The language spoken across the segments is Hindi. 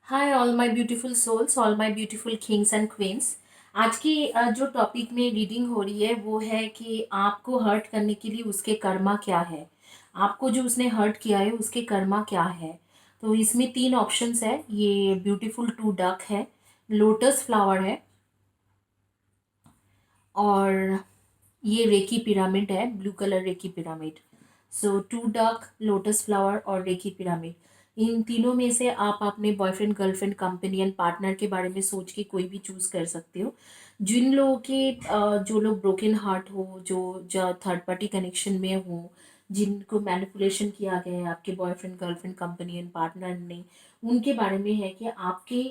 Hi all my beautiful souls, all my beautiful kings and queens. आज की जो टॉपिक में रीडिंग हो रही है वो है कि आपको हर्ट करने के लिए उसके कर्मा क्या है। आपको जो उसने हर्ट किया है उसके कर्मा क्या है। तो इसमें तीन ऑप्शंस है। ये ब्यूटीफुल टू डक है, लोटस फ्लावर है, और ये रेकी पिरामिड है, blue colour reiki pyramid. So two duck, lotus flower और रेकी पिरामिड, इन तीनों में से आप अपने बॉयफ्रेंड, गर्लफ्रेंड, कंपेनियन, पार्टनर के बारे में सोच के कोई भी चूज कर सकते हो। जिन लोगों के जो लोग ब्रोकन हार्ट हो, जो थर्ड पार्टी कनेक्शन में हो, जिनको मैनिपुलेशन किया गया है आपके बॉयफ्रेंड, गर्लफ्रेंड, कंपेनियन, पार्टनर ने, उनके बारे में है कि आपके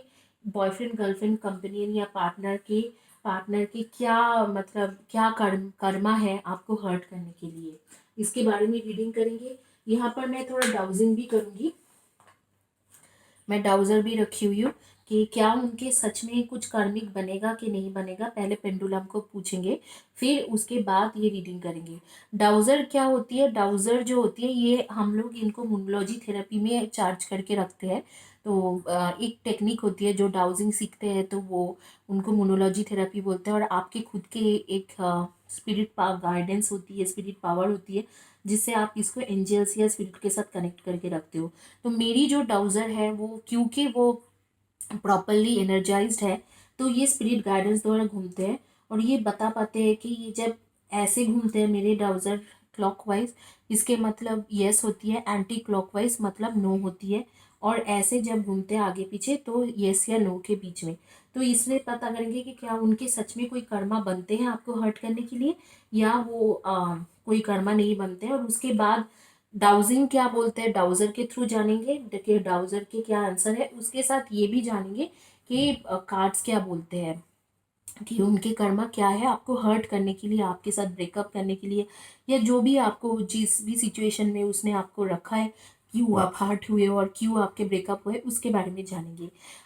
बॉयफ्रेंड, गर्लफ्रेंड, कंपेनियन या पार्टनर के क्या मतलब क्या कर्मा है आपको हर्ट करने के लिए। इसके बारे में रीडिंग करेंगे। यहाँ पर मैं थोड़ा डाउजिंग भी करूँगी। मैं डाउजर भी रखी हुई हूँ कि क्या उनके सच में कुछ कार्मिक बनेगा कि नहीं बनेगा। पहले पेंडुलम को पूछेंगे, फिर उसके बाद ये रीडिंग करेंगे। डाउजर क्या होती है? डाउजर जो होती है ये हम लोग इनको मोनोलॉजी थेरेपी में चार्ज करके रखते हैं। तो एक टेक्निक होती है, जो डाउजिंग सीखते हैं तो वो उनको मोनोलॉजी थेरेपी बोलते हैं। और आपके खुद के एक स्पिरिट गाइडेंस होती है, स्पिरिट पावर होती है, जिससे आप इसको एंजल्स या स्पिरिट के साथ कनेक्ट करके रखते हो। तो मेरी जो डाउजर है वो, क्योंकि वो प्रॉपरली एनर्जाइज्ड है, तो ये स्पिरिट गाइडेंस द्वारा घूमते हैं और ये बता पाते हैं कि ये जब ऐसे घूमते हैं मेरे डाउजर क्लॉकवाइज, इसके मतलब यस होती है, एंटी क्लॉकवाइज मतलब नो होती है, और ऐसे जब घूमते हैं आगे पीछे तो यस या नो के बीच में। तो इसलिए पता करेंगे कि क्या उनके सच में कोई कर्मा बनते हैं आपको हर्ट करने के लिए, या वो कोई कर्मा नहीं बनते हैं। और उसके बाद डाउजिंग क्या बोलते हैं, डाउजर के थ्रू जानेंगे कि डाउजर के क्या आंसर है। उसके साथ ये भी जानेंगे कि कार्ड्स क्या बोलते हैं, कि उनके कर्मा क्या है आपको हर्ट करने के लिए, आपके साथ ब्रेकअप करने के लिए, या जो भी आपको जिस भी सिचुएशन में उसने आपको रखा है, क्यों आप हर्ट हुए और क्यों आपके ब्रेकअप हुए, उसके बारे में जानेंगे।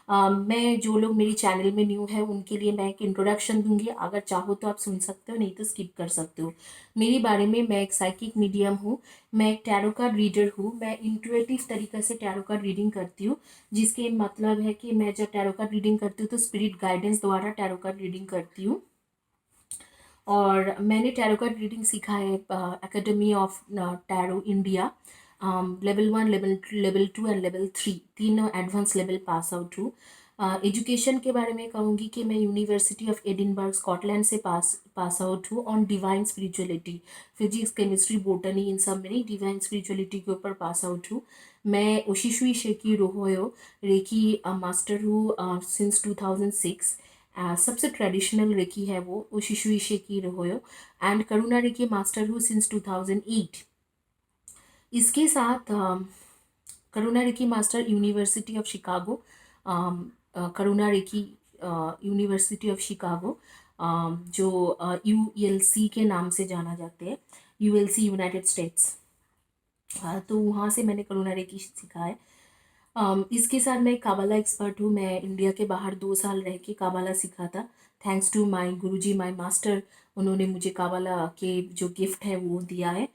मैं, जो लोग मेरी चैनल में न्यू है उनके लिए मैं एक इंट्रोडक्शन दूंगी। अगर चाहो तो आप सुन सकते हो, नहीं तो स्किप कर सकते हो। मेरे बारे में, मैं एक साइकिक मीडियम हूँ, मैं एक टैरो कार्ड रीडर हूँ। मैं इंट्यूटिव तरीके से टैरो कार्ड रीडिंग करती हूँ, जिसके मतलब है कि मैं जब टैरो कार्ड रीडिंग करती हूँ तो स्पिरिट गाइडेंस द्वारा टैरो कार्ड रीडिंग करती हूँ। और मैंने टैरो कार्ड रीडिंग सीखा है academy of tarot India. Level 1, level 2 and level 3, तीनों एडवांस लेवल पास आउट हूँ। एजुकेशन के बारे में कहूँगी कि मैं यूनिवर्सिटी ऑफ एडिनबर्ग, स्कॉटलैंड से पास आउट हूँ on divine spirituality. Physics, chemistry, botany, इन सब में नहीं, डिवाइन स्पिरिचुअलिटी के ऊपर पास आउट हूँ। मैं Usui Shiki Ryoho Reiki master हूँ सिंस 2006। सबसे ट्रेडिशनल रेकी है वो Usui Shiki Ryoho. And Karuna Reiki master हूँ सिंस 2008। इसके साथ Karuna Reiki master university of Chicago, Karuna Reiki university of Chicago, जो ULC के नाम से जाना जाते हैं, ULC यूनाइटेड स्टेट्स। तो वहाँ से मैंने करुणा रेकी सीखा है। इसके साथ मैं काबाला एक्सपर्ट हूँ। मैं इंडिया के बाहर 2 साल रह के काबाला सीखा था। Thanks to my guruji, my master, उन्होंने मुझे काबाला के जो गिफ्ट है वो दिया है।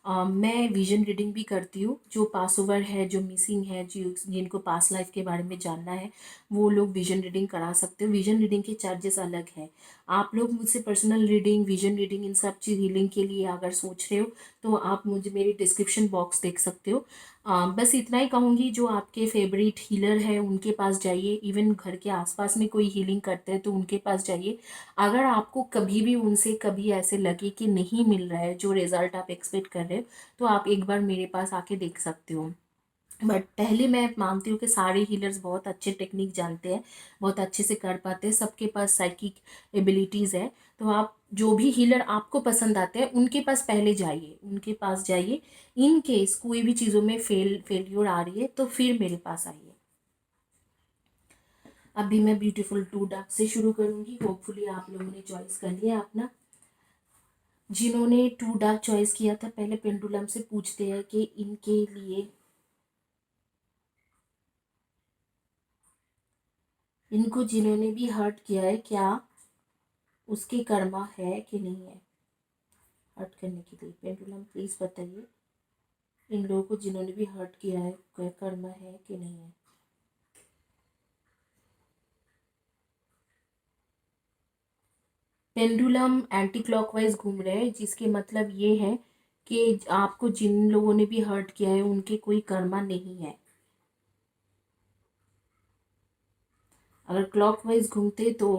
मैं विजन रीडिंग भी करती हूँ। जो पास ओवर है, जो मिसिंग है, जिनको पास लाइफ के बारे में जानना है, वो लोग विजन रीडिंग करा सकते हो। विजन रीडिंग के चार्जेस अलग है। आप लोग मुझसे पर्सनल रीडिंग, विजन रीडिंग, इन सब चीज़ हीलिंग के लिए अगर सोच रहे हो तो आप मुझे मेरी डिस्क्रिप्शन बॉक्स देख सकते हो। बस इतना ही कहूँगी, जो आपके फेवरेट हीलर है उनके पास जाइए। इवन घर के आसपास में कोई हीलिंग करते हैं तो उनके पास जाइए। अगर आपको कभी भी उनसे कभी ऐसे लगे कि नहीं मिल रहा है जो रिजल्ट आप एक्सपेक्ट कर रहे हो, तो आप एक बार मेरे पास आके देख सकते हो। बट पहले मैं मानती हूँ कि सारे हीलर्स बहुत अच्छे टेक्निक जानते हैं, बहुत अच्छे से कर पाते हैं, सबके पास साइकिक एबिलिटीज़ है। तो आप जो भी हीलर आपको पसंद आते हैं उनके पास पहले जाइए, उनके पास जाइए। इन केस कोई भी चीज़ों में फेल्योर आ रही है तो फिर मेरे पास आइए। अभी मैं ब्यूटीफुल टू डार्क से शुरू करूँगी। होपफुली आप लोगों ने चॉइस कर लिया अपना। जिन्होंने टू डार्क चॉइस किया था, पहले पेंडुलम से पूछते हैं कि इनके लिए, इनको जिन्होंने भी हर्ट किया है, क्या उसके कर्मा है कि नहीं है हर्ट करने के लिए। पेंडुलम प्लीज बताइए, इन लोगों को जिन्होंने भी हर्ट किया है कोई कर्मा है कि नहीं है। पेंडुलम एंटी क्लॉकवाइज घूम रहे हैं, जिसके मतलब ये है कि आपको जिन लोगों ने भी हर्ट किया है उनके कोई कर्मा नहीं है। अगर क्लॉकवाइज घूमते तो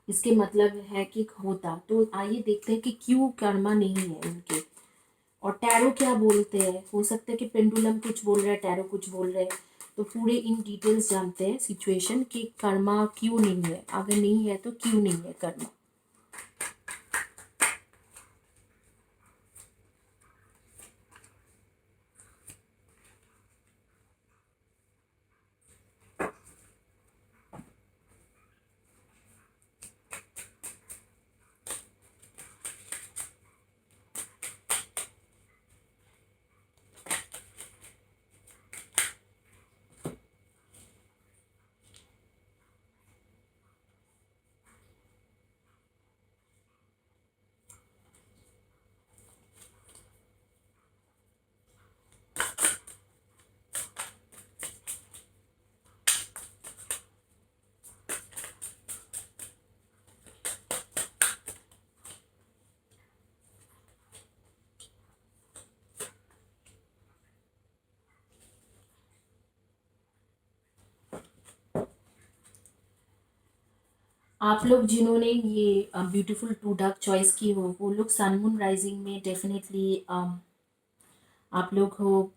इसके मतलब है कि होता। तो आइए देखते हैं कि क्यों कर्मा नहीं है उनके। और टैरो क्या बोलते हैं, हो सकता है कि पेंडुलम कुछ बोल रहा है, टैरो कुछ बोल रहे हैं। तो पूरे इन डिटेल्स जानते हैं सिचुएशन कि कर्मा क्यों नहीं है, अगर नहीं है तो क्यों नहीं है कर्मा। आप लोग जिन्होंने ये ब्यूटीफुल टू डार्क चॉइस की हो, वो लोग सन मून राइजिंग में डेफिनेटली आप लोग हो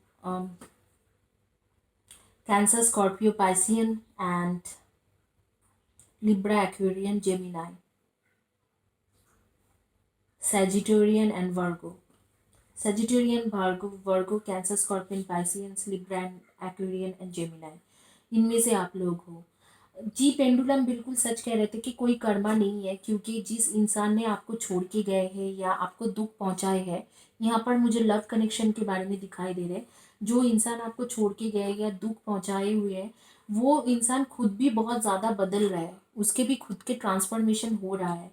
cancer, Scorpio, Piscean and Libra, Aquarian, Gemini, Sagittarian and Virgo. Sagittarian, Virgo, cancer, scorpion, Pisceans, Libra and Aquarian and Gemini, इनमें से आप लोग हो। जी, पेंडुलम बिल्कुल सच कह रहे थे कि कोई कर्मा नहीं है, क्योंकि जिस इंसान ने आपको छोड़ के गए हैं या आपको दुख पहुंचाए हैं, यहाँ पर मुझे लव कनेक्शन के बारे में दिखाई दे रहे हैं। जो इंसान आपको छोड़ के गए या दुख पहुंचाए हुए हैं, वो इंसान खुद भी बहुत ज़्यादा बदल रहा है, उसके भी खुद के ट्रांसफॉर्मेशन हो रहा है।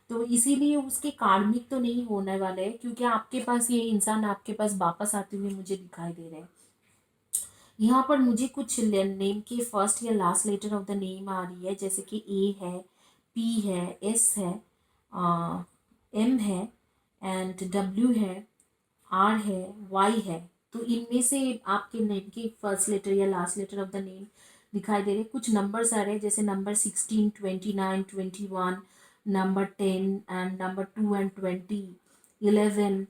तो इसीलिए उसके कार्मिक तो नहीं होने वाले हैं, क्योंकि आपके पास ये इंसान आपके पास वापस आते हुए मुझे दिखाई दे रहे हैं। यहाँ पर मुझे कुछ नेम के फर्स्ट या last letter of the name आ रही है, जैसे कि ए है, पी है, एस है, एम है एंड डब्ल्यू है, आर है, वाई है। तो इनमें से आपके नेम के फर्स्ट लेटर या last letter of the name दिखाई दे रहे। कुछ नंबर्स आ रहे हैं, जैसे number 16, 29, 21, number 10 and number 2 and 20, 11,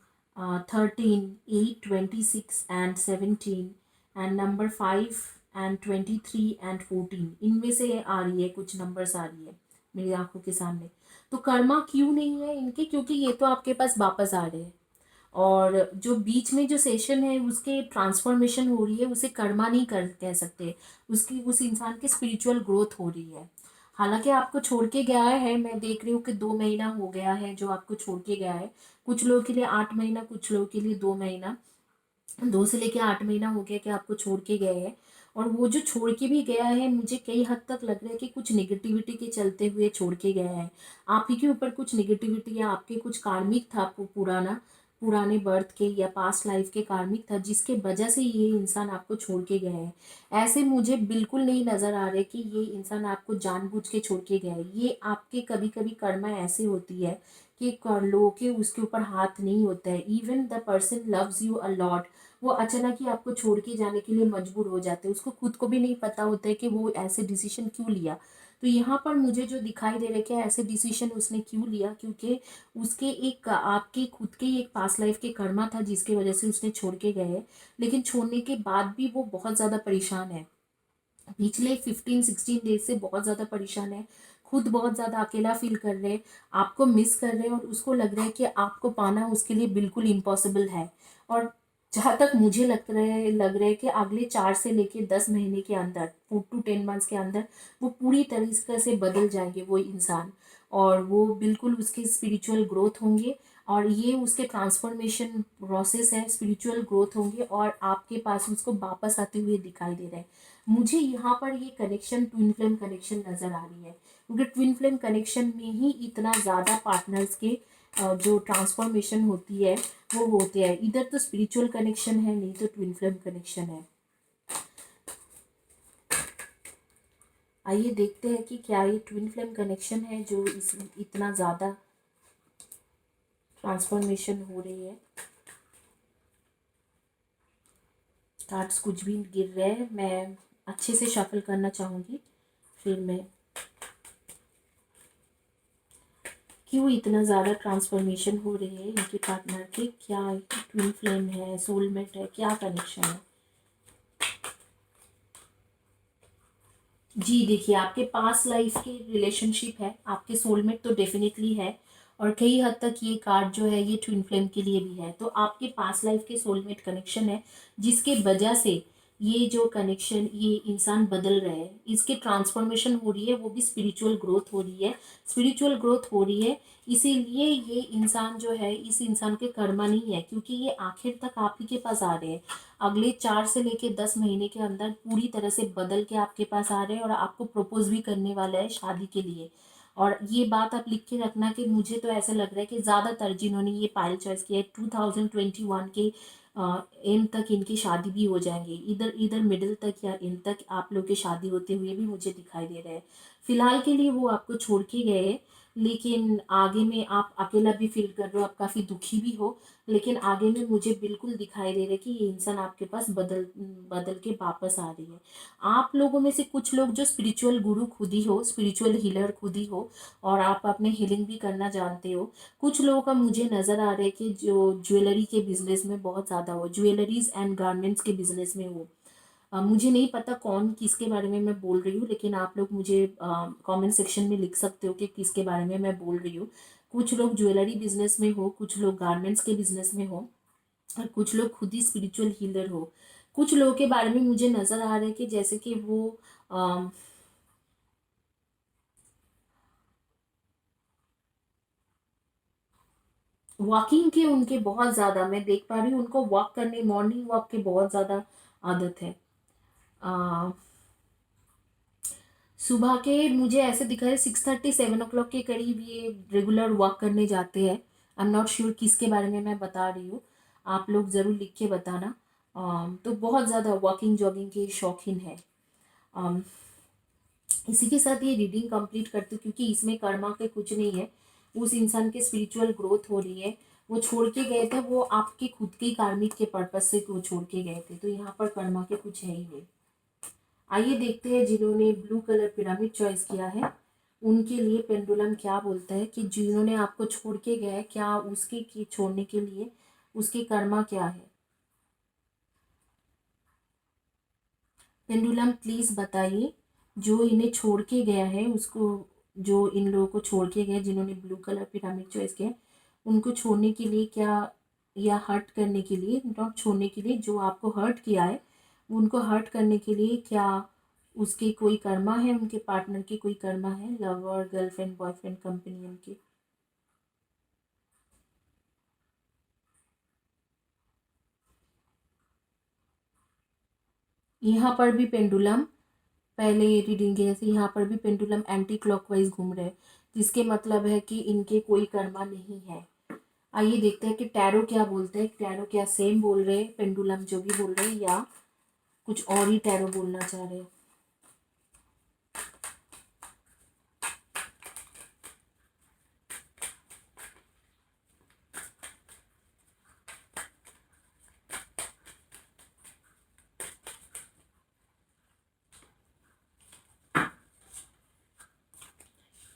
13, 8, 26 and 17 and number 5 and 23 and 14। इनमें से आ रही है, कुछ नंबर्स आ रही है मेरी आंखों के सामने। तो कर्मा क्यों नहीं है इनके, क्योंकि ये तो आपके पास वापस आ रहे हैं। और जो बीच में जो सेशन है उसके ट्रांसफॉर्मेशन हो रही है, उसे कर्मा नहीं कर कह सकते, उसकी उस इंसान की स्पिरिचुअल ग्रोथ हो रही है। हालांकि आपको छोड़ के गया है, मैं देख रही हूँ कि 2 महीना हो गया है जो आपको छोड़ के गया है। कुछ लोगों के लिए 8 महीना, कुछ लोगों के लिए 2 महीना, 2 से लेके 8 महीना हो गया कि आपको छोड़ के गए हैं। और वो जो छोड़ के भी गया है, मुझे कई हद तक लग रहा है कि कुछ निगेटिविटी के चलते हुए छोड़ के गया है। आप ही के ऊपर कुछ निगेटिविटी या आपके कुछ कार्मिक था पुराना, पुराने बर्थ के या पास्ट लाइफ के कार्मिक था, जिसके वजह से ये इंसान आपको छोड़ के गया है। ऐसे मुझे बिल्कुल नहीं नज़र आ रहे कि ये इंसान आपको जानबूझ के छोड़ के गया है। ये आपके कभी कभी कर्मा ऐसे होती है कि लोगों के उसके ऊपर हाथ नहीं होता है। Even the person loves you a lot, वो अचानक ही आपको छोड़ के जाने के लिए मजबूर हो जाते हैं। उसको खुद को भी नहीं पता होता है कि वो ऐसे डिसीजन क्यों लिया। तो यहाँ पर मुझे जो दिखाई दे रहा है कि ऐसे डिसीजन उसने क्यों लिया, क्योंकि उसके एक आपके खुद के एक पास्ट लाइफ के कर्मा था जिसकी वजह से उसने छोड़ के गए। लेकिन छोड़ने के बाद भी वो बहुत ज़्यादा परेशान है, पिछले 15-16 डेज से बहुत ज़्यादा परेशान है। खुद बहुत ज़्यादा अकेला फील कर रहे हैं, आपको मिस कर रहे हैं, और उसको लग रहा है कि आपको पाना उसके लिए बिल्कुल इम्पॉसिबल है। और जहाँ तक मुझे लग रहा है कि अगले 4 से लेके 10 महीने के अंदर, 4 to 10 months के अंदर, वो पूरी तरीके से बदल जाएंगे वो इंसान। और वो बिल्कुल उसके स्पिरिचुअल ग्रोथ होंगे, और ये उसके ट्रांसफॉर्मेशन प्रोसेस है, स्पिरिचुअल ग्रोथ होंगे, और आपके पास उसको वापस आते हुए दिखाई दे रहा है। मुझे यहाँ पर ये कनेक्शन ट्विन फ्लेम कनेक्शन नज़र आ रही है, क्योंकि ट्विन फ्लेम कनेक्शन में ही इतना ज़्यादा पार्टनर्स के जो ट्रांसफॉर्मेशन होती है वो होते हैं। इधर तो स्पिरिचुअल कनेक्शन है, नहीं तो ट्विन फ्लेम कनेक्शन है। आइए देखते हैं कि क्या ये ट्विन फ्लेम कनेक्शन है जो इस इतना ज़्यादा ट्रांसफॉर्मेशन हो रही है। कार्ड्स कुछ भी गिर रहे हैं, मैं अच्छे से शफल करना चाहूँगी, फिर मैं क्यों इतना ज़्यादा ट्रांसफॉर्मेशन हो रही है इनके पार्टनर के, क्या ट्विन फ्लेम है, सोलमेट है, क्या कनेक्शन है। जी देखिए, आपके पास लाइफ की रिलेशनशिप है, आपके सोलमेट तो डेफिनेटली है, और कई हद तक ये कार्ड जो है ये ट्विन फ्लेम के लिए भी है। तो आपके पास लाइफ के सोलमेट कनेक्शन है, जिसके वजह से ये जो कनेक्शन, ये इंसान बदल रहे हैं, इसकी ट्रांसफॉर्मेशन हो रही है, वो भी स्पिरिचुअल ग्रोथ हो रही है, स्पिरिचुअल ग्रोथ हो रही है। इसीलिए ये इंसान जो है, इस इंसान के कर्मा नहीं है, क्योंकि ये आखिर तक आप ही के पास आ रहे हैं। अगले 4 से लेके 10 महीने के अंदर पूरी तरह से बदल के आपके पास आ रहे हैं, और आपको प्रपोज भी करने वाला है शादी के लिए। और ये बात आप लिख के रखना कि मुझे तो ऐसा लग रहा है कि ज़्यादातर जिन्होंने ये पायल चॉइस किया है 2021 के एंड तक इनकी शादी भी हो जाएंगी, इधर इधर मिडिल तक या एंड तक आप लोग की शादी होते हुए भी मुझे दिखाई दे रहा है। फिलहाल के लिए वो आपको छोड़ के गए हैं, लेकिन आगे में आप अकेला भी फील कर रहे हो, आप काफ़ी दुखी भी हो, लेकिन आगे में मुझे बिल्कुल दिखाई दे रहा है कि ये इंसान आपके पास बदल बदल के वापस आ रही है। आप लोगों में से कुछ लोग जो स्पिरिचुअल गुरु खुद ही हो, स्पिरिचुअल हीलर खुद ही हो, और आप अपने हीलिंग भी करना जानते हो। कुछ लोगों का मुझे नज़र आ रहा है कि जो ज्वेलरी के बिजनेस में बहुत ज़्यादा हो, ज्वेलरीज एंड गारमेंट्स के बिजनेस में हो। मुझे नहीं पता कौन किसके बारे में मैं बोल रही हूँ, लेकिन आप लोग मुझे कमेंट सेक्शन में लिख सकते हो कि किसके बारे में मैं बोल रही हूँ। कुछ लोग ज्वेलरी बिजनेस में हो, कुछ लोग गारमेंट्स के बिजनेस में हो, और कुछ लोग खुद ही स्पिरिचुअल हीलर हो। कुछ लोगों के बारे में मुझे नज़र आ रहा है कि जैसे कि वो वॉकिंग के उनके बहुत ज़्यादा, मैं देख पा रही हूँ उनको वॉक करने, मॉर्निंग वॉक की बहुत ज़्यादा आदत है। अ, सुबह के मुझे ऐसे दिखा है 6:30 7 o'clock के करीब ये रेगुलर वॉक करने जाते हैं। आई एम नॉट श्योर किसके बारे में मैं बता रही हूँ, आप लोग ज़रूर लिख के बताना। तो बहुत ज़्यादा वॉकिंग जॉगिंग के शौकीन है। अम, इसी के साथ ये रीडिंग कंप्लीट करती हूँ, क्योंकि इसमें कर्मा के कुछ नहीं है। उस इंसान के स्पिरिचुअल ग्रोथ हो रही है। वो छोड़ के गए थे, वो आपके खुद के कार्मिक के पर्पज से वो छोड़ के गए थे, तो यहाँ पर कर्मा के कुछ है ही नहीं। आइए देखते हैं जिन्होंने ब्लू कलर पिरामिड चॉइस किया है उनके लिए पेंडुलम क्या बोलता है, कि जिन्होंने आपको छोड़ के गए, क्या उसके छोड़ने के लिए उसके कर्मा क्या है। पेंडुलम प्लीज बताइए, जो इन्हें छोड़ के गया है उसको, जो इन लोगों को छोड़ के गए जिन्होंने ब्लू कलर पिरामिड चॉइस किया, उनको छोड़ने के लिए क्या, या हर्ट करने के लिए, नॉट छोड़ने के लिए, जो आपको हर्ट किया है उनको हर्ट करने के लिए क्या उसके कोई कर्मा है, उनके पार्टनर के कोई कर्मा है, लवर, गर्लफ्रेंड, बॉयफ्रेंड, कंपेनियन के। यहाँ पर भी पेंडुलम, पहले रीडिंग के जैसे यहाँ पर भी पेंडुलम एंटी क्लॉकवाइज घूम रहे हैं, जिसके मतलब है कि इनके कोई कर्मा नहीं है। आइए देखते हैं कि टैरो क्या बोलते हैं, टैरो क्या सेम बोल रहे हैं पेंडुलम जो भी बोल रहे हैं, या कुछ और ही टैरो बोलना चाह रहे हैं।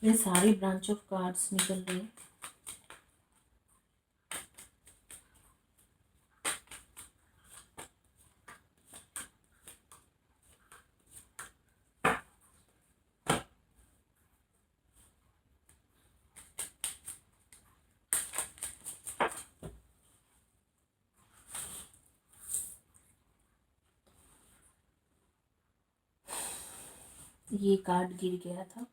ये सारे ब्रांच ऑफ कार्ड्स निकल रहे हैं। ये कार्ड गिर गया था।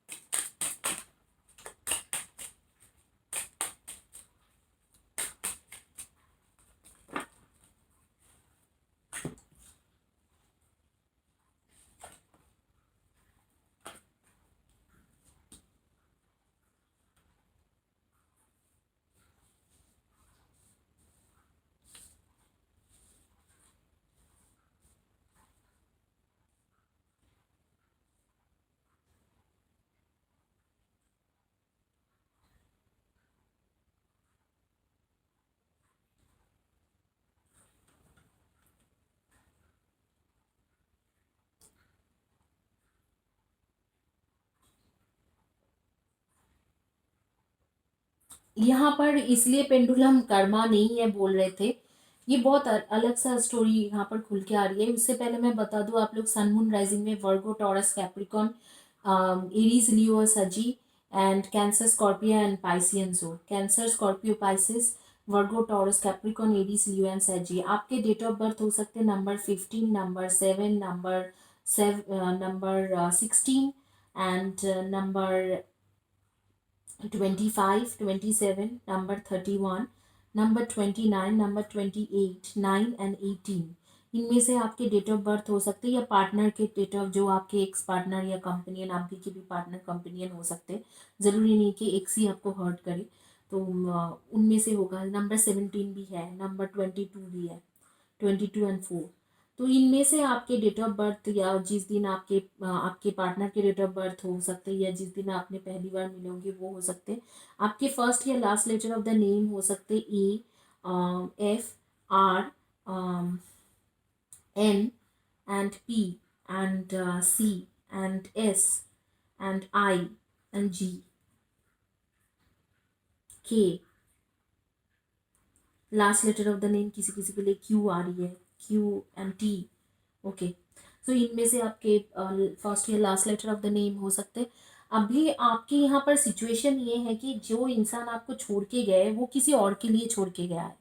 यहाँ पर इसलिए पेंडुलम कर्मा नहीं है बोल रहे थे, ये बहुत अलग सा स्टोरी यहाँ पर खुल के आ रही है। उससे पहले मैं बता दूँ आप लोग, सन मून राइजिंग में वर्गो टॉरस कैप्रिकॉन एरीज लियो सजी and cancer Scorpio and Piscean. So cancer Scorpio Pisces Virgo taurus Capricorn Aries Leo and सजी। आपके डेट ऑफ बर्थ हो सकते हैं number 15, number 7, number 16 and number 25, 27, number 31, number 29, number 28, 9 and 18। इनमें से आपके डेट ऑफ बर्थ हो सकते हैं, या पार्टनर के डेट ऑफ, जो आपके एक्स पार्टनर या कंपनियन, आप भी के भी पार्टनर कंपनियन हो सकते हैं। ज़रूरी नहीं कि एक्स ही आपको हर्ट करे। तो उनमें से होगा। नंबर 17 भी है, नंबर 22 भी है, 22 एंड 4। तो इनमें से आपके डेट ऑफ बर्थ, या जिस दिन आपके पार्टनर के डेट ऑफ बर्थ हो सकते हैं, या जिस दिन आपने पहली बार मिले होंगे वो हो सकते हैं। आपके फर्स्ट या last letter of the name हो सकते A, F, R, N and P and C and S and I and G, K. Last letter of the name किसी किसी के लिए क्यू आ रही है, Q and T. Okay. So इनमें से आपके फर्स्ट या last letter of the name हो सकते हैं। अभी आपके यहाँ पर सिचुएशन ये है कि जो इंसान आपको छोड़ के गए वो किसी और के लिए छोड़ के गया है,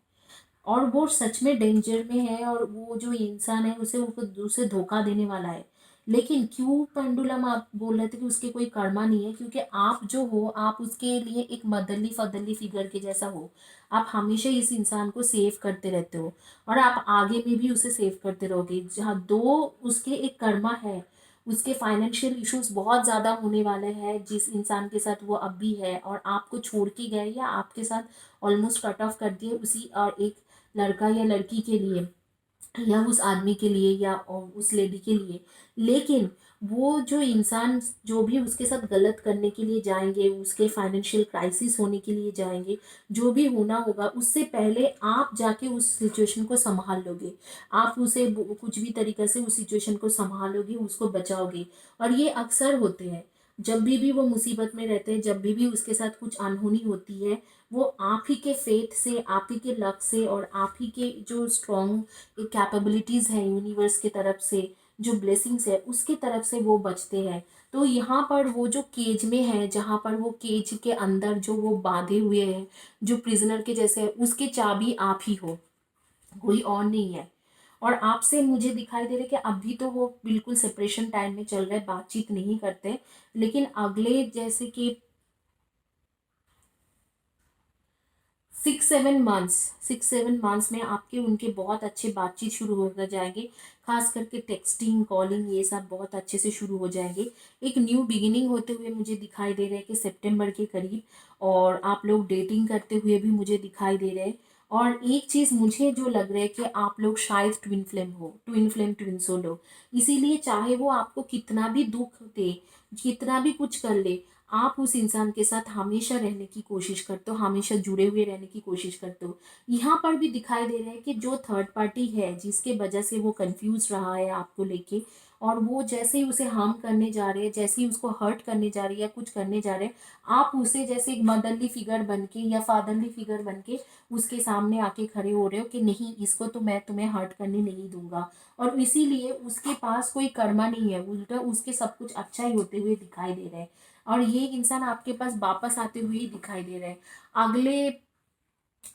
और वो सच में डेंजर में है, और वो जो इंसान है उसे धोखा देने वाला है। लेकिन क्यों पेंडुलम आप बोल रहे थे कि उसके कोई कर्मा नहीं है? क्योंकि आप जो हो, आप उसके लिए एक मदरली फदरली फिगर के जैसा हो। आप हमेशा इस इंसान को सेव करते रहते हो, और आप आगे में भी उसे सेव करते रहोगे। जहाँ दो उसके एक कर्मा है, उसके फाइनेंशियल इश्यूज बहुत ज़्यादा होने वाले हैं जिस इंसान के साथ वो अब भी है, और आपको छोड़ के गए या आपके साथ ऑलमोस्ट कट ऑफ कर दिए उसी और एक लड़का या लड़की के लिए, या उस आदमी के लिए, या उस लेडी के लिए। लेकिन वो जो इंसान, जो भी उसके साथ गलत करने के लिए जाएंगे, उसके फाइनेंशियल क्राइसिस होने के लिए जाएंगे, जो भी होना होगा, उससे पहले आप जाके उस सिचुएशन को संभाल लोगे। आप उसे कुछ भी तरीक़े से उस सिचुएशन को संभालोगे, उसको बचाओगे। और ये अक्सर होते हैं, जब भी वो मुसीबत में रहते हैं, जब भी उसके साथ कुछ अनहोनी होती है, वो आप ही के फेथ से, आप ही के लक से, और आप ही के जो स्ट्रॉन्ग कैपेबिलिटीज़ हैं यूनिवर्स की तरफ से, जो ब्लेसिंग्स है उसके तरफ से वो बचते हैं। तो यहाँ पर वो जो केज में है, जहाँ पर वो केज के अंदर जो वो बांधे हुए हैं, जो प्रिजनर के जैसे है, उसके चाबी आप ही हो, कोई और नहीं है। और आपसे मुझे दिखाई दे रहा है कि अभी तो वो बिल्कुल सेपरेशन टाइम में चल रहे, बातचीत नहीं करते। लेकिन अगले जैसे कि 6-7 मंथ्स, 6-7 मंथ्स में आपके उनके बहुत अच्छे बातचीत शुरू हो जाएंगे। खास करके टेक्सटिंग, कॉलिंग, ये सब बहुत अच्छे से शुरू हो जाएंगे। एक न्यू बिगिनिंग होते हुए मुझे दिखाई दे रहा है कि सितंबर के करीब। और आप लोग डेटिंग करते हुए भी मुझे दिखाई दे रहे हैं। और एक चीज़ मुझे जो लग रहा है कि आप लोग शायद ट्विन फ्लेम हो, ट्विन फ्लेम ट्विन सोल हो। इसीलिए चाहे वो आपको कितना भी दुख दे, कितना भी कुछ कर ले, आप उस इंसान के साथ हमेशा रहने की कोशिश करते हो, हमेशा जुड़े हुए रहने की कोशिश करते हो। यहाँ पर भी दिखाई दे रहा है कि जो थर्ड पार्टी है, जिसके वजह से वो कंफ्यूज रहा है आपको लेके, और वो जैसे ही उसे हार्म करने जा रहे हैं, जैसे ही उसको हर्ट करने जा रही है या कुछ करने जा रहे हैं, आप उसे जैसे एक मदरली फिगर बन के या फादरली फिगर बन के उसके सामने आके खड़े हो रहे हो कि नहीं, इसको तो मैं तुम्हें हर्ट करने नहीं दूंगा। और इसीलिए उसके पास कोई कर्मा नहीं है, उल्टा उसके सब कुछ अच्छा ही होते हुए दिखाई दे रहा है। और ये इंसान आपके पास वापस आते हुए ही दिखाई दे रहे हैं। अगले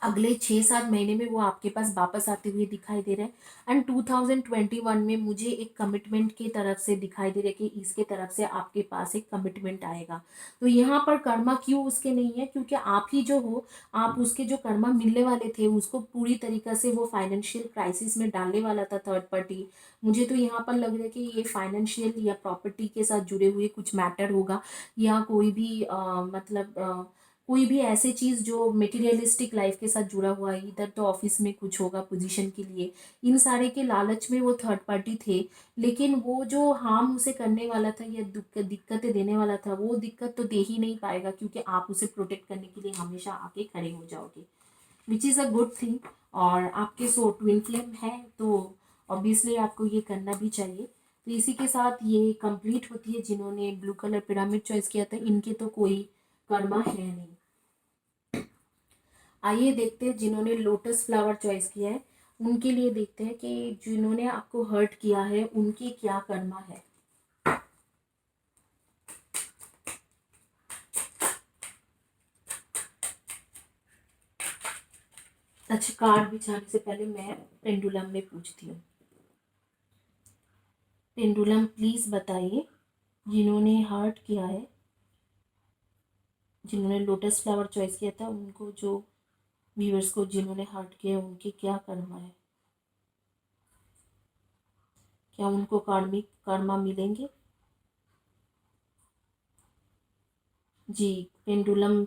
अगले 6-7 महीने में वो आपके पास वापस आते हुए दिखाई दे रहे हैं। एंड 2021 में मुझे एक कमिटमेंट की तरफ से दिखाई दे रहा है कि इसके तरफ से आपके पास एक कमिटमेंट आएगा। तो यहाँ पर कर्मा क्यों उसके नहीं है? क्योंकि आप ही जो हो, आप उसके जो कर्मा मिलने वाले थे उसको पूरी तरीके से वो फाइनेंशियल क्राइसिस में डालने वाला था थर्ड पार्टी। मुझे तो यहाँ पर लग रहा है कि ये फाइनेंशियल या प्रॉपर्टी के साथ जुड़े हुए कुछ मैटर होगा, या कोई भी कोई भी ऐसी चीज़ जो मटेरियलिस्टिक लाइफ के साथ जुड़ा हुआ है। इधर तो ऑफिस में कुछ होगा पोजीशन के लिए, इन सारे के लालच में वो थर्ड पार्टी थे। लेकिन वो जो हार्म उसे करने वाला था या दिक्कतें देने वाला था, वो दिक्कत तो दे ही नहीं पाएगा, क्योंकि आप उसे प्रोटेक्ट करने के लिए हमेशा आके खड़े हो जाओगे, which is a good thing. और आपके सो ट्विन फ्लेम है, तो ऑब्वियसली आपको ये करना भी चाहिए। तो इसी के साथ ये कंप्लीट होती है। जिन्होंने ब्लू कलर पिरामिड चॉइस किया था, इनके तो कोई कर्मा है नहीं। आइए देखते हैं जिन्होंने लोटस फ्लावर चॉइस किया है उनके लिए, देखते हैं कि जिन्होंने आपको हर्ट किया है उनकी क्या कर्मा है। अच्छा, कार्ड बिछाने से पहले मैं पेंडुलम में पूछती हूँ। पेंडुलम प्लीज बताइए, जिन्होंने हर्ट किया है, जिन्होंने लोटस फ्लावर चॉइस किया था, उनको, जो व्यूअर्स को जिन्होंने हर्ट किया है उनकी क्या कर्मा है, क्या उनको कार्मिक कर्मा मिलेंगे? जी, पेंडुलम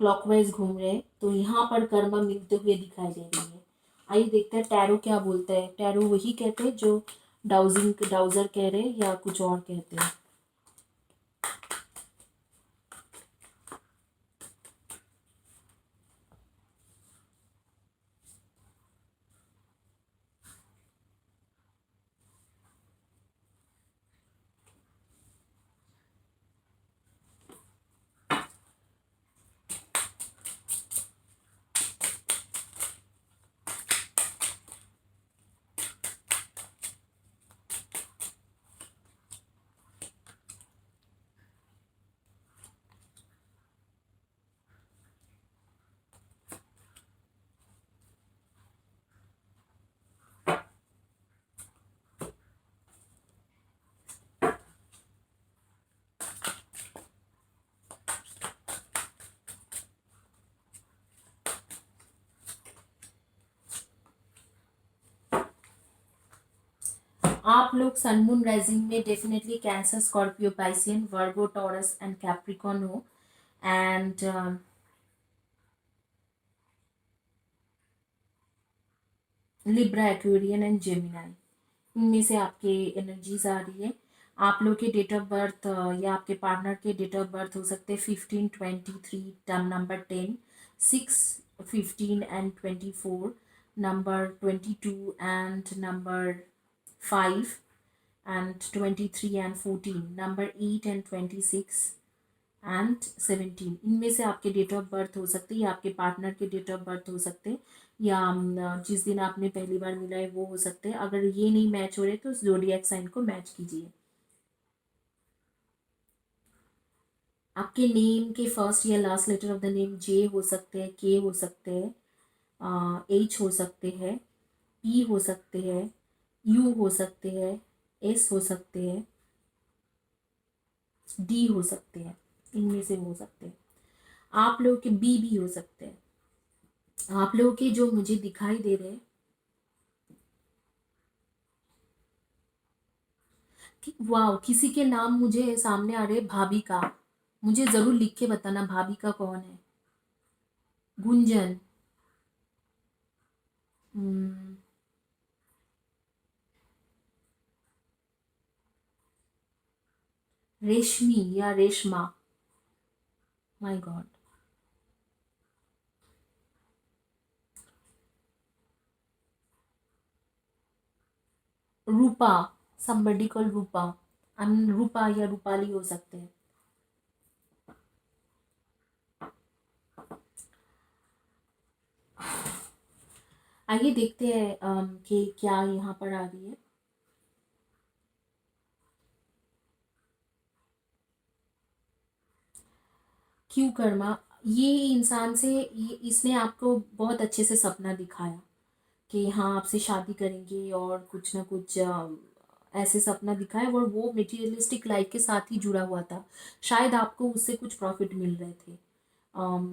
क्लॉकवाइज घूम रहे हैं तो यहाँ पर कर्मा मिलते हुए दिखाई दे रही है। आइए देखते हैं टैरो क्या बोलता है। टैरो वही कहते हैं जो डाउजर कह रहे हैं या कुछ और कहते हैं। आप लोग सन मून राइजिंग में definitely Cancer, Scorpio, Piscean, Virgo, Taurus and Capricorn हो, and Libra, Aquarian and Gemini. इनमें से आपके एनर्जीज आ रही है। आप लोग के डेट ऑफ बर्थ या आपके पार्टनर के डेट ऑफ बर्थ हो सकते हैं 15, 23, term number 10, 6, 15 and 24, number 22 and number 5, and 23 and 14, number 8 and 26 and 17। इनमें से आपके डेट ऑफ बर्थ हो सकते हैं या आपके पार्टनर के डेट ऑफ बर्थ हो सकते हैं, या जिस दिन आपने पहली बार मिला है वो हो सकते हैं। अगर ये नहीं मैच हो रहे तो ज़ोडिएक साइन को मैच कीजिए। आपके नेम के फर्स्ट या last letter of the name J हो सकते हैं, के हो सकते हैं, एच हो सकते हैं, पी हो सकते हैं, यू हो सकते हैं, एस हो सकते हैं, डी हो सकते हैं। इनमें से हो सकते हैं। आप लोगों के बी भी हो सकते हैं। आप लोगों के जो मुझे दिखाई दे रहे हैं वाह, किसी के नाम मुझे सामने आ रहे हैं, भाभी का। मुझे जरूर लिख के बताना भाभी का कौन है। गुंजन, हम्म, रेशमी या Reshma, my God. Rupa, somebody called रूपा। रूपा या रूपाली हो सकते हैं। आइए देखते हैं कि क्या यहाँ पर आ रही है। क्यों कर्मा, ये इंसान से, ये इसने आपको बहुत अच्छे से सपना दिखाया कि हाँ आपसे शादी करेंगे और कुछ ना कुछ ऐसे सपना दिखाया, और वो मटेरियलिस्टिक लाइफ के साथ ही जुड़ा हुआ था। शायद आपको उससे कुछ प्रॉफिट मिल रहे थे।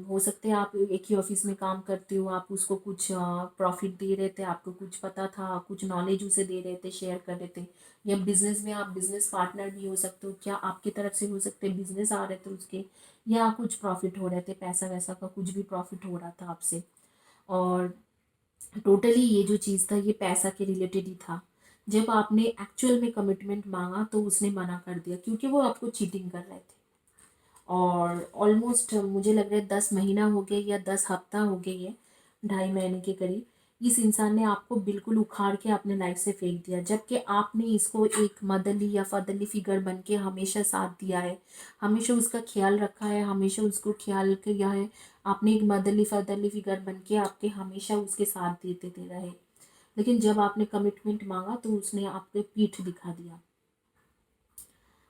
हो सकते हैं आप एक ही ऑफिस में काम करते हो, आप उसको कुछ प्रॉफिट दे रहे थे, आपको कुछ पता था, कुछ नॉलेज उसे दे रहे थे, शेयर कर रहे थे। या बिजनेस में आप बिजनेस पार्टनर भी हो सकते हो, क्या आपकी तरफ से हो सकते हैं बिजनेस आ रहे थे उसके, या कुछ प्रॉफिट हो रहे थे, पैसा वैसा का कुछ भी प्रॉफिट हो रहा था आपसे। और टोटली ये जो चीज़ था ये पैसा के रिलेटेड ही था। जब आपने एक्चुअल में कमिटमेंट मांगा तो उसने मना कर दिया क्योंकि वो आपको चीटिंग कर रहे थे। और ऑलमोस्ट मुझे लग रहा है 10 महीना हो गया या 10 हफ्ता हो गई है, 2.5 महीने के करीब, इस इंसान ने आपको बिल्कुल उखाड़ के अपने लाइफ से फेंक दिया, जबकि आपने इसको एक मदरली या फादरली फिगर बन के हमेशा साथ दिया है, हमेशा उसका ख्याल रखा है, हमेशा उसको ख्याल किया है। आपने एक मदरली फादरली फिगर बन के आपके हमेशा उसके साथ देते दे रहे। लेकिन जब आपने कमिटमेंट मांगा तो उसने आपके पीठ दिखा दिया।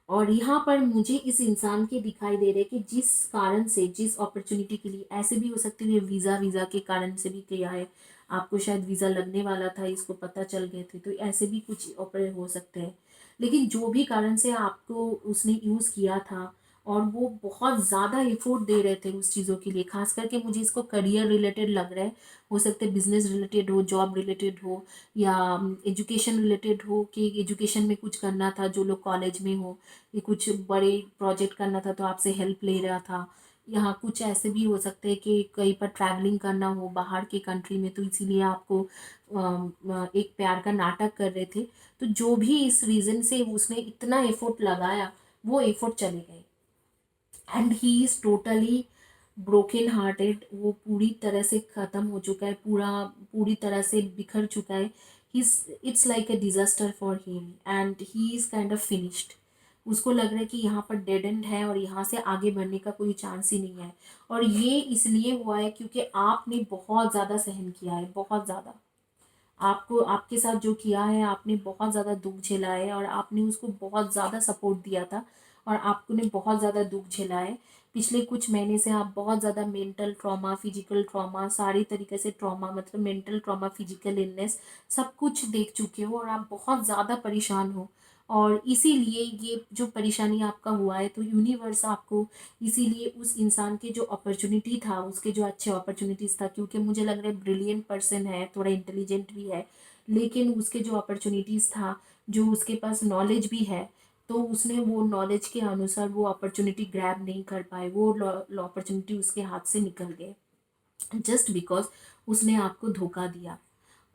और यहाँ पर मुझे इस इंसान के दिखाई दे रहे कि जिस कारण से, जिस अपॉर्चुनिटी के लिए, ऐसे भी हो सकते हैं वीज़ा वीज़ा के कारण से भी किया है, आपको शायद वीज़ा लगने वाला था, इसको पता चल गए थे, तो ऐसे भी कुछ ऑपरेट हो सकते हैं। लेकिन जो भी कारण से आपको उसने यूज़ किया था, और वो बहुत ज़्यादा एफर्ट दे रहे थे उस चीज़ों के लिए, खास करके मुझे इसको करियर रिलेटेड लग रहा है। हो सकता है बिजनेस रिलेटेड हो, जॉब रिलेटेड हो, या एजुकेशन रिलेटेड हो, कि एजुकेशन में कुछ करना था, जो लोग कॉलेज में हो, ये कुछ बड़े प्रोजेक्ट करना था तो आपसे हेल्प ले रहा था। यहाँ कुछ ऐसे भी हो सकते हैं कि कहीं पर ट्रैवलिंग करना हो बाहर के कंट्री में, तो इसीलिए आपको एक प्यार का नाटक कर रहे थे। तो जो भी इस रीज़न से उसने इतना एफर्ट लगाया, वो एफर्ट चले गए, and he is totally broken hearted. वो पूरी तरह से ख़त्म हो चुका है, पूरी तरह से बिखर चुका है। It's like a disaster for him, and he is kind of finished. उसको लग रहा है कि यहाँ पर डेड एंड है और यहाँ से आगे बढ़ने का कोई चांस ही नहीं है। और ये इसलिए हुआ है क्योंकि आपने बहुत ज़्यादा सहन किया है, बहुत ज़्यादा। आपको, आपके साथ जो किया है, आपने बहुत ज़्यादा दुख झेला है, और आपने उसको बहुत ज़्यादा सपोर्ट दिया था, और आपने बहुत ज़्यादा दुख झेला है। पिछले कुछ महीने से आप बहुत ज़्यादा मेंटल ट्रॉमा, फिजिकल ट्रॉमा, सारी तरीके से ट्रॉमा, मतलब मेंटल ट्रॉमा, फिजिकल इलनेस, सब कुछ देख चुके हो, और आप बहुत ज़्यादा परेशान हो। और इसीलिए ये जो परेशानी आपका हुआ है, तो यूनिवर्स आपको इसीलिए उस इंसान के जो अपॉर्चुनिटी था, उसके जो अच्छे अपॉर्चुनिटीज़ था, क्योंकि मुझे लग रहा है ब्रिलियंट पर्सन है, थोड़ा इंटेलिजेंट भी है, लेकिन उसके जो अपॉर्चुनिटीज़ था, जो उसके पास नॉलेज भी है, तो उसने वो नॉलेज के अनुसार वो अपॉर्चुनिटी ग्रैब नहीं कर पाए, वो अपॉर्चुनिटी उसके हाथ से निकल गए, जस्ट बिकॉज उसने आपको धोखा दिया।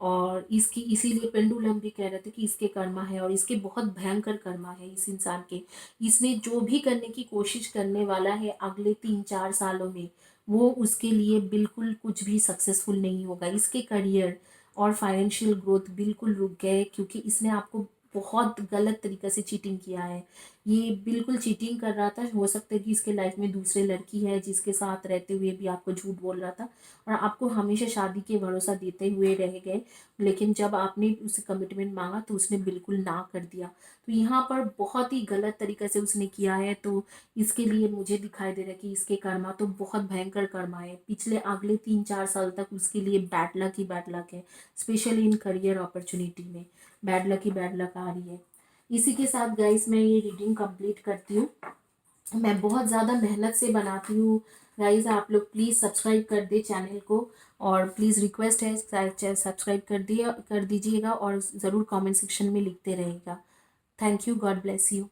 और इसकी इसीलिए पेंडुलम भी कह रहे थे कि इसके कर्मा है, और इसके बहुत भयंकर कर्मा है इस इंसान के। इसने जो भी करने की कोशिश करने वाला है अगले 3-4 सालों में, वो उसके लिए बिल्कुल कुछ भी सक्सेसफुल नहीं होगा। इसके करियर और फाइनेंशियल ग्रोथ बिल्कुल रुक गए, क्योंकि इसने आपको बहुत गलत तरीके से चीटिंग किया है। ये बिल्कुल चीटिंग कर रहा था। हो सकता है कि इसके लाइफ में दूसरे लड़की है जिसके साथ रहते हुए भी आपको झूठ बोल रहा था, और आपको हमेशा शादी के भरोसा देते हुए रह गए। लेकिन जब आपने उसे कमिटमेंट मांगा तो उसने बिल्कुल ना कर दिया। तो यहाँ पर बहुत ही गलत तरीके से उसने किया है। तो इसके लिए मुझे दिखाई दे रहा है कि इसके कर्मा तो बहुत भयंकर कर्मा है। पिछले अगले 3-4 साल तक उसके लिए बैड लक ही बैड लक है, स्पेशली इन करियर अपॉर्चुनिटी में बैड लक ही बैड लक आ रही है। इसी के साथ गाइस मैं ये रीडिंग कंप्लीट करती हूँ। मैं बहुत ज़्यादा मेहनत से बनाती हूँ गाइस, आप लोग प्लीज़ सब्सक्राइब कर दे चैनल को, और प्लीज़ रिक्वेस्ट है सब्सक्राइब कर दीजिएगा, और ज़रूर कमेंट सेक्शन में लिखते रहेगा। Thank you, God bless you.